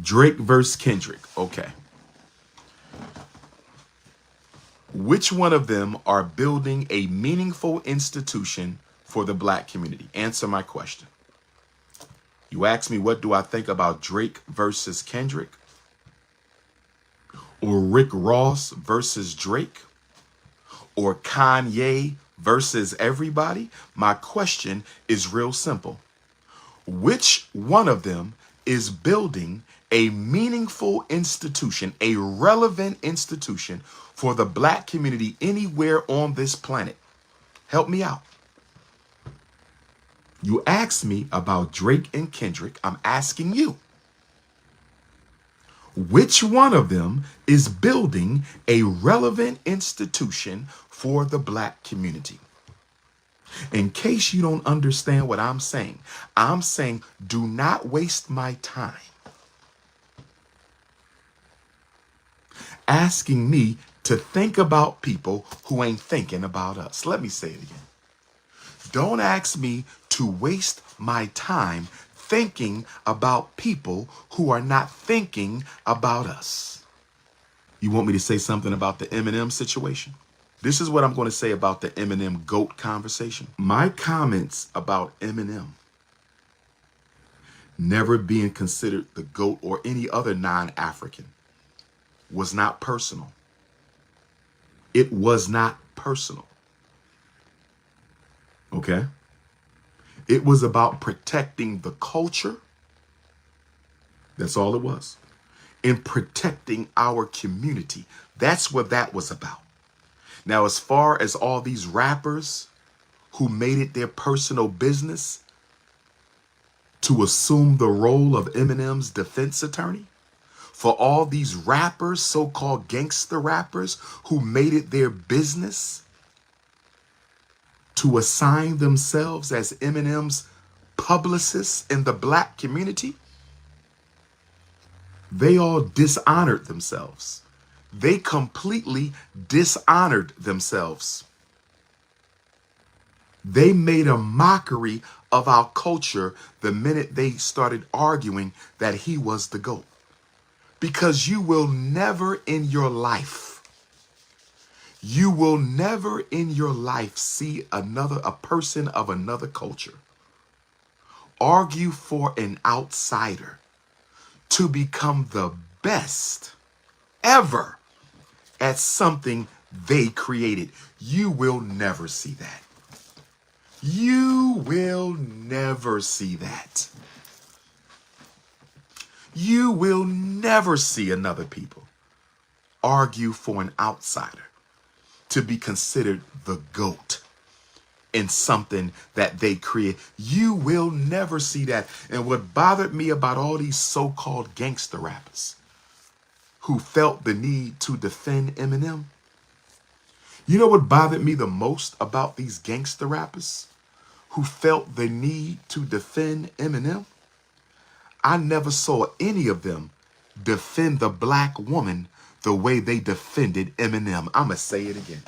Drake versus Kendrick. Okay. Which one of them are building a meaningful institution for the black community? Answer my question. You ask me, what do I think about Drake versus Kendrick? Or Rick Ross versus Drake? Or Kanye versus everybody? My question is real simple. Which one of them is building a meaningful institution, a relevant institution for the black community anywhere on this planet? Help me out. You asked me about Drake and Kendrick. I'm asking you. Which one of them is building a relevant institution for the black community? In case you don't understand what I'm saying do not waste my time asking me to think about people who ain't thinking about us. Let me say it again. Don't ask me to waste my time thinking about people who are not thinking about us. You want me to say something about the Eminem situation? This is what I'm going to say about the Eminem GOAT conversation. My comments about Eminem never being considered the GOAT or any other non-African was not personal. It was not personal. Okay? It was about protecting the culture. That's all it was. And protecting our community. That's what that was about. Now, as far as all these rappers who made it their personal business to assume the role of Eminem's defense attorney, for all these rappers, so-called gangster rappers, who made it their business to assign themselves as Eminem's publicists in the black community, they all dishonored themselves. They completely dishonored themselves. They made a mockery of our culture the minute they started arguing that he was the GOAT. Because you will never in your life see a person of another culture argue for an outsider to become the best ever at something they created. You will never see that. You will never see that. You will never see another people argue for an outsider to be considered the GOAT in something that they create. You will never see that. And what bothered me about all these so-called gangster rappers who felt the need to defend Eminem, you know what bothered me the most about these gangster rappers who felt the need to defend Eminem? I never saw any of them defend the black woman the way they defended Eminem. I'ma say it again.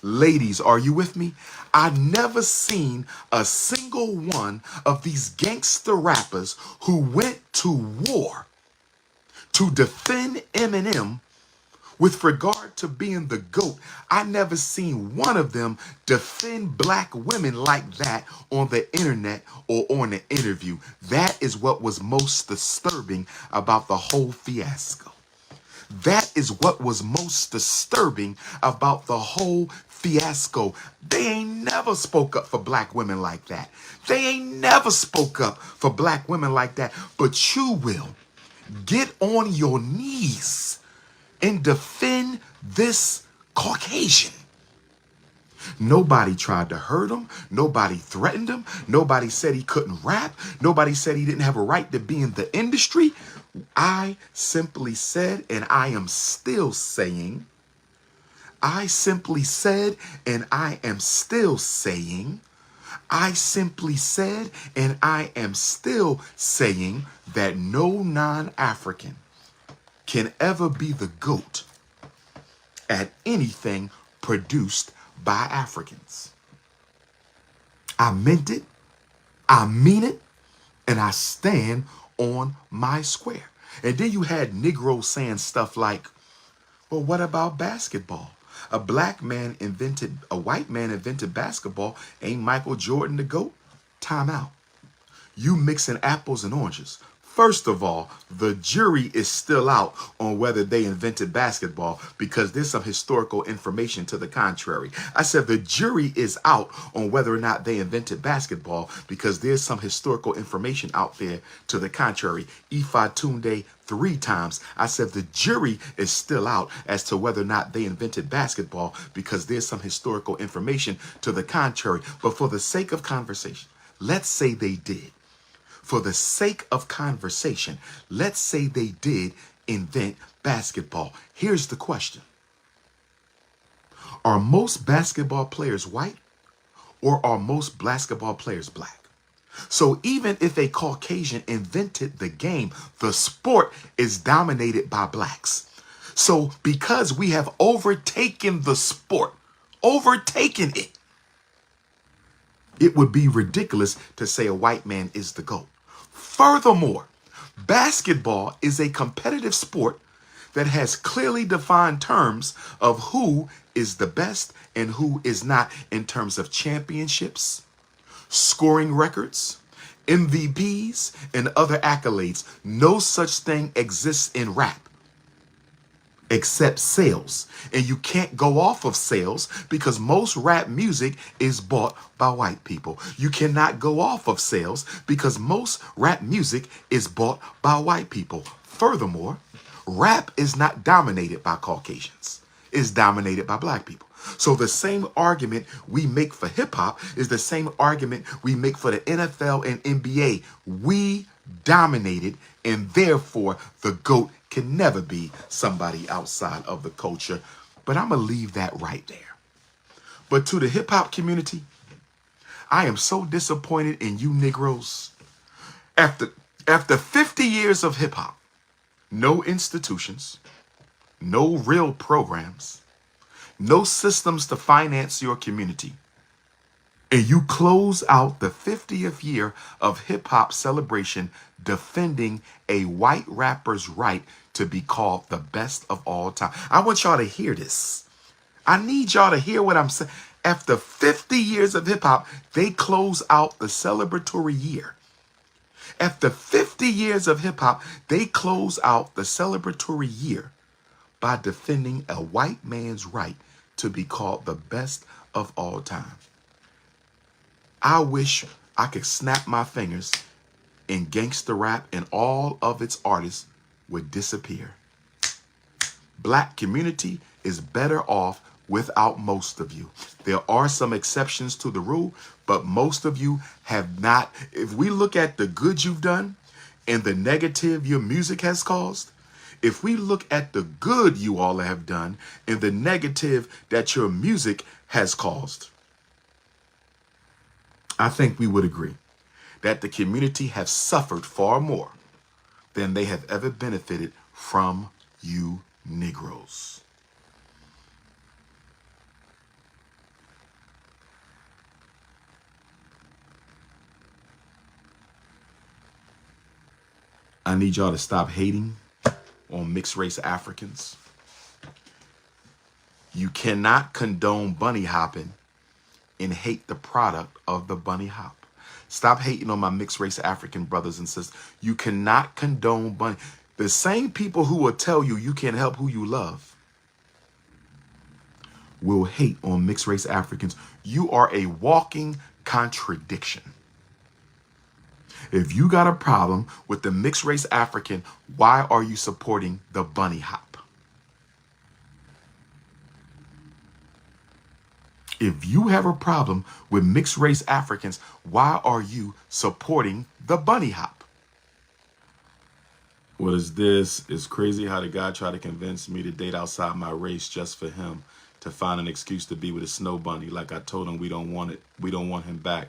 Ladies, are you with me? I never seen a single one of these gangster rappers who went to war to defend Eminem with regard to being the GOAT. I never seen one of them defend black women like that on the internet or on an interview. That is what was most disturbing about the whole fiasco. That is what was most disturbing about the whole fiasco. They ain't never spoke up for black women like that. They ain't never spoke up for black women like that. But you will get on your knees and defend this Caucasian. Nobody tried to hurt him. Nobody threatened him. Nobody said he couldn't rap. Nobody said he didn't have a right to be in the industry. I simply said, and I am still saying, I simply said, and I am still saying, I simply said, and I am still saying that no non-African can ever be the GOAT at anything produced by Africans. I meant it, I mean it, and I stand on my square. And then you had Negroes saying stuff like, well, what about basketball? A white man invented basketball. Ain't Michael Jordan the GOAT? Time out. You mixing apples and oranges. First of all, the jury is still out on whether they invented basketball because there's some historical information to the contrary. I said the jury is out on whether or not they invented basketball because there's some historical information out there to the contrary. Ifa Tunde 3 times. I said the jury is still out as to whether or not they invented basketball because there's some historical information to the contrary. But for the sake of conversation, let's say they did. For the sake of conversation, let's say they did invent basketball. Here's the question. Are most basketball players white or are most basketball players black? So even if a Caucasian invented the game, the sport is dominated by blacks. So because we have overtaken the sport, overtaken it, it would be ridiculous to say a white man is the GOAT. Furthermore, basketball is a competitive sport that has clearly defined terms of who is the best and who is not in terms of championships, scoring records, MVPs, and other accolades. No such thing exists in rap except sales. And you can't go off of sales because most rap music is bought by white people. You cannot go off of sales because most rap music is bought by white people. Furthermore, rap is not dominated by Caucasians. It's dominated by black people. So the same argument we make for hip hop is the same argument we make for the NFL and NBA. We dominated, and therefore the GOAT can never be somebody outside of the culture. But I'm going to leave that right there. But to the hip hop community, I am so disappointed in you Negroes. After 50 years of hip hop, no institutions, no real programs, no systems to finance your community, and you close out the 50th year of hip hop celebration defending a white rapper's right to be called the best of all time. I want y'all to hear this. I need y'all to hear what I'm saying. After 50 years of hip hop, they close out the celebratory year. After 50 years of hip hop, they close out the celebratory year by defending a white man's right to be called the best of all time. I wish I could snap my fingers and gangster rap and all of its artists would disappear. Black community is better off without most of you. There are some exceptions to the rule, but most of you have not. If we look at the good you've done and the negative your music has caused, if we look at the good you all have done and the negative that your music has caused, I think we would agree that the community has suffered far more than they have ever benefited from you Negroes. I need y'all to stop hating on mixed race Africans. You cannot condone bunny hopping and hate the product of the bunny hop. Stop hating on my mixed race African brothers and sisters. You cannot condone bunny. The same people who will tell you you can't help who you love will hate on mixed race Africans. You are a walking contradiction. If you got a problem with the mixed race African, why are you supporting the bunny hop? If you have a problem with mixed race Africans, why are you supporting the bunny hop? What is this? It's crazy how the guy tried to convince me to date outside my race just for him to find an excuse to be with a snow bunny. Like I told him we don't want it. We don't want him back.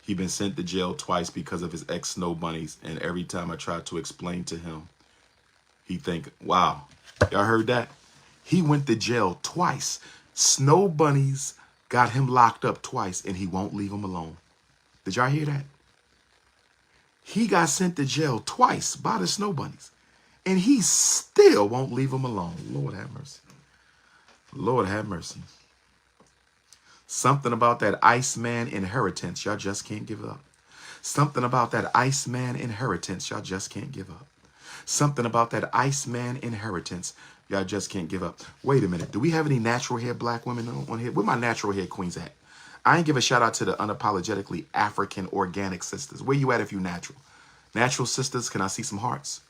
He been sent to jail twice because of his ex snow bunnies. And every time I try to explain to him, he think, wow, y'all heard that? He went to jail twice. Snow bunnies got him locked up twice and he won't leave him alone. Did y'all hear that? He got sent to jail twice by the snow bunnies and he still won't leave them alone. Lord have mercy. Lord have mercy. Something about that Iceman inheritance y'all just can't give up. Something about that Iceman inheritance y'all just can't give up. Something about that Iceman inheritance y'all just can't give up. Wait a minute. Do we have any natural hair black women on here? Where my natural hair queens at? I ain't give a shout out to the unapologetically African organic sisters. Where you at if you natural? Natural sisters, can I see some hearts?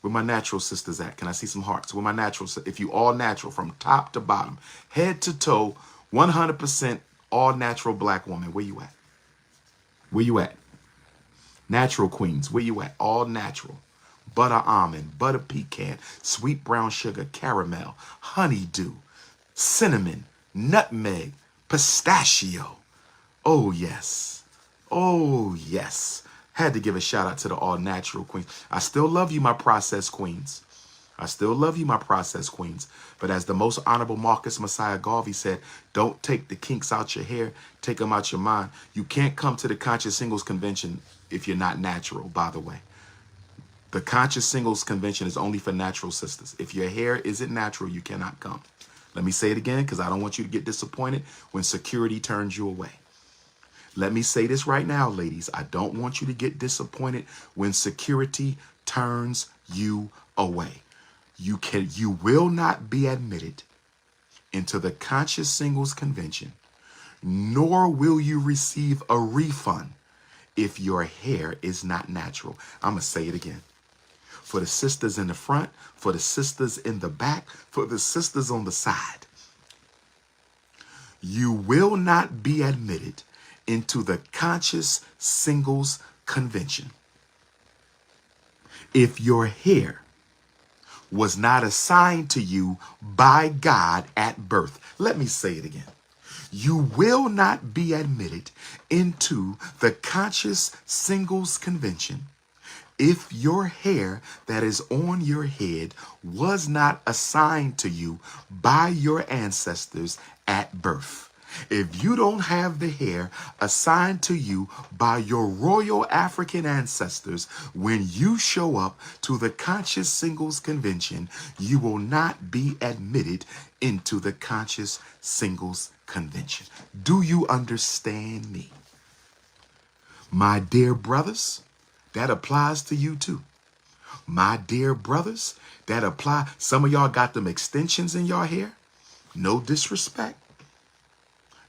Where my natural sisters at? Can I see some hearts? Where my natural, if you all natural from top to bottom, head to toe, 100% all natural black woman, where you at? Where you at? Natural queens, where you at? All natural. Butter almond, butter pecan, sweet brown sugar, caramel, honeydew, cinnamon, nutmeg, pistachio. Oh, yes. Oh, yes. Had to give a shout out to the all natural queens. I still love you, my processed queens. I still love you, my processed queens. But as the most honorable Marcus Messiah Garvey said, don't take the kinks out your hair, take them out your mind. You can't come to the Conscious Singles Convention if you're not natural, by the way. The Conscious Singles Convention is only for natural sisters. If your hair isn't natural, you cannot come. Let me say it again, because I don't want you to get disappointed when security turns you away. Let me say this right now, ladies. I don't want you to get disappointed when security turns you away. You will not be admitted into the Conscious Singles Convention, nor will you receive a refund if your hair is not natural. I'm going to say it again. For the sisters in the front, for the sisters in the back, for the sisters on the side, you will not be admitted into the Conscious Singles Convention if your hair was not assigned to you by God at birth. Let me say it again. You will not be admitted into the Conscious Singles Convention if your hair that is on your head was not assigned to you by your ancestors at birth. If you don't have the hair assigned to you by your royal African ancestors, when you show up to the Conscious Singles Convention, you will not be admitted into the Conscious Singles Convention. Do you understand me? My dear brothers, that applies to you too. My dear brothers, that apply. Some of y'all got them extensions in your hair. No disrespect.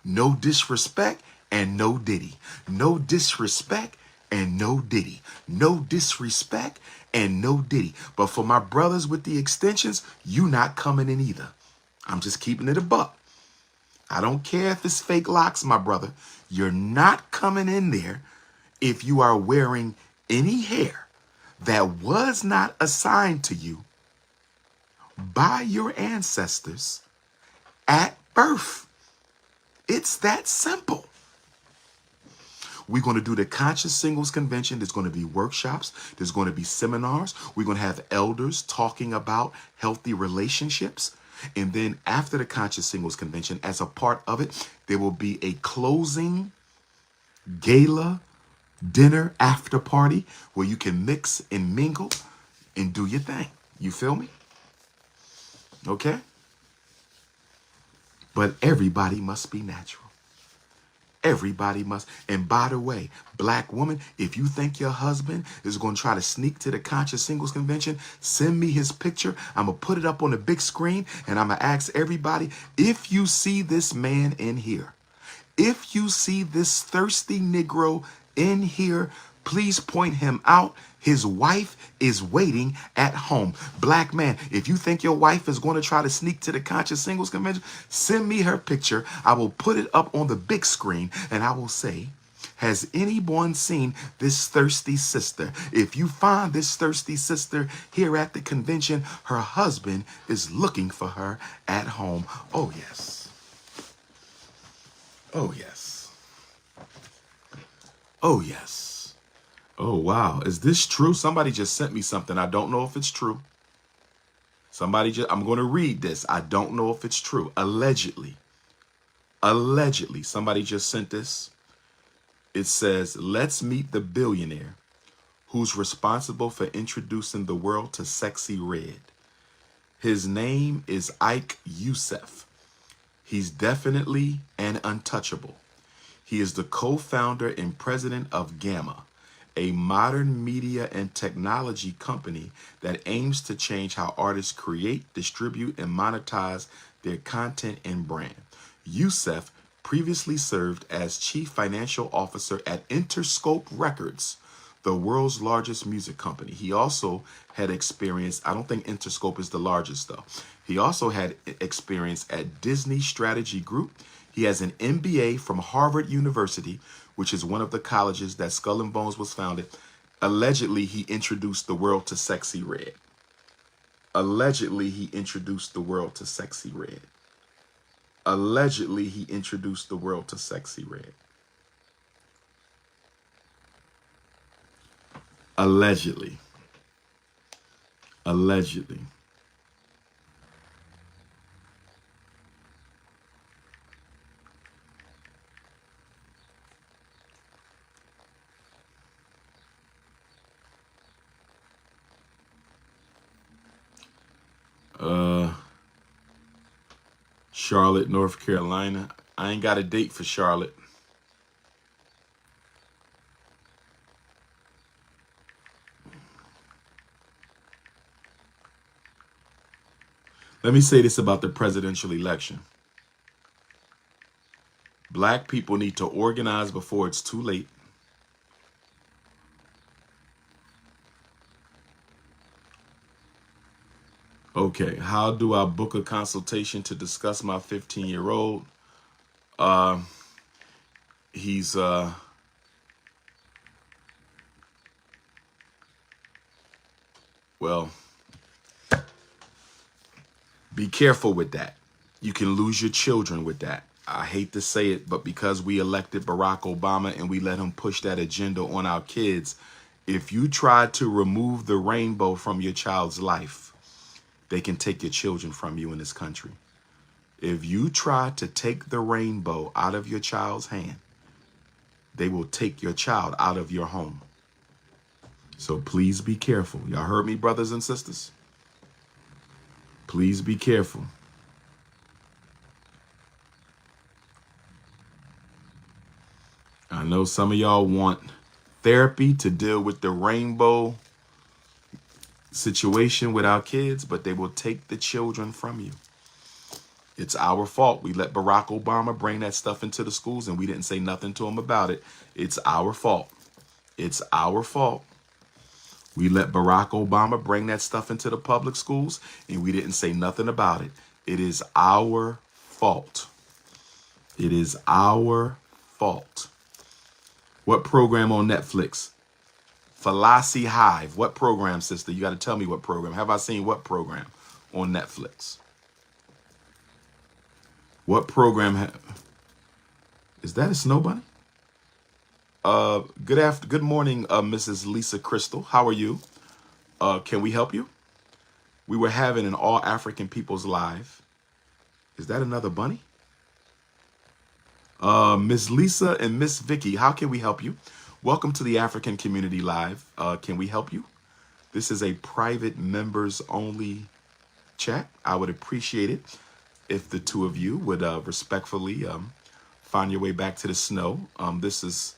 No disrespect and no diddy. No disrespect and no diddy. No disrespect and no diddy. But for my brothers with the extensions, you not coming in either. I'm just keeping it a buck. I don't care if it's fake locks, my brother. You're not coming in there if you are wearing any hair that was not assigned to you by your ancestors at birth. It's that simple. We're going to do the Conscious Singles Convention. There's going to be workshops. There's going to be seminars. We're going to have elders talking about healthy relationships. And then after the Conscious Singles Convention, as a part of it, there will be a closing gala dinner after party where you can mix and mingle and do your thing. You feel me? Okay? But everybody must be natural. Everybody must. And by the way, black woman, if you think your husband is going to try to sneak to the Conscious Singles Convention, send me his picture. I'm going to put it up on the big screen and I'm going to ask everybody, if you see this man in here, if you see this thirsty Negro in here, please point him out. His wife is waiting at home. Black man, if you think your wife is going to try to sneak to the Conscious Singles Convention, send me her picture. I will put it up on the big screen and I will say, has anyone seen this thirsty sister? If you find this thirsty sister here at the convention, her husband is looking for her at home. Oh, yes. Oh, yes. Oh, yes. Oh, wow. Is this true? Somebody just sent me something. I don't know if it's true. I'm going to read this. I don't know if it's true. Allegedly, somebody just sent this. It says, let's meet the billionaire who's responsible for introducing the world to sexy red. His name is Ike Youssef. He's definitely an untouchable. He is the co-founder and president of Gamma, a modern media and technology company that aims to change how artists create, distribute, and monetize their content and brand. Youssef previously served as chief financial officer at Interscope Records, the world's largest music company. He also had experience, I don't think Interscope is the largest though. He also had experience at Disney Strategy Group. He has an MBA from Harvard University, which is one of the colleges that Skull and Bones was founded. Allegedly, he introduced the world to sexy red. Allegedly, he introduced the world to sexy red. Allegedly, he introduced the world to sexy red. Allegedly. Allegedly. Charlotte, North Carolina. I ain't got a date for Charlotte. Let me say this about the presidential election. Black people need to organize before it's too late. Okay, how do I book a consultation to discuss my 15-year-old? He's well, be careful with that. You can lose your children with that. I hate to say it, but because we elected Barack Obama and we let him push that agenda on our kids, if you try to remove the rainbow from your child's life, they can take your children from you in this country. If you try to take the rainbow out of your child's hand, they will take your child out of your home. So please be careful. Y'all heard me, brothers and sisters? Please be careful. I know some of y'all want therapy to deal with the rainbow situation with our kids, but they will take the children from you. It's our fault. We let Barack Obama bring that stuff into the schools and we didn't say nothing to him about it. It's our fault. It's our fault. We let Barack Obama bring that stuff into the public schools and we didn't say nothing about it. It is our fault. It is our fault. What program on Netflix? Fallacy Hive. What program, sister? You got to tell me what program. Have I seen what program on Netflix? What program? Is that a snow bunny? Good morning, Mrs. Lisa Crystal. How are you? Can we help you? We were having an All African Peoples Live. Is that another bunny? Miss Lisa and Miss Vicky, how can we help you? Welcome to the African Community Live. Can we help you? This is a private members only chat. I would appreciate it if the two of you would respectfully find your way back to the snow. This is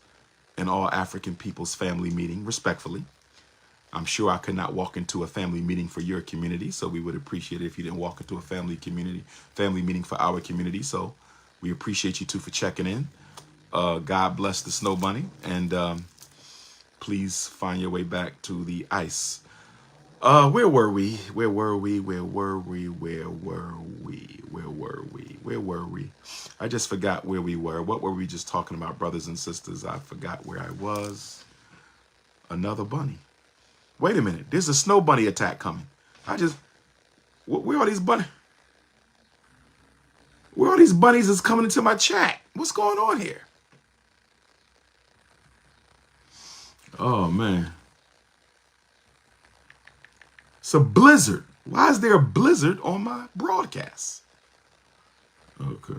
an all African people's family meeting, respectfully. I'm sure I could not walk into a family meeting for your community, so we would appreciate it if you didn't walk into a family meeting for our community. So we appreciate you two for checking in. God bless the snow bunny, and please find your way back to the ice. Where were we? Where were we? Where were we? Where were we? Where were we? Where were we? I just forgot where we were. What were we just talking about, brothers and sisters? I forgot where I was. Another bunny. Wait a minute. There's a snow bunny attack coming. Where are these bunnies? Where are these bunnies that's coming into my chat? What's going on here? Oh, man. It's a blizzard. Why is there a blizzard on my broadcast? Okay.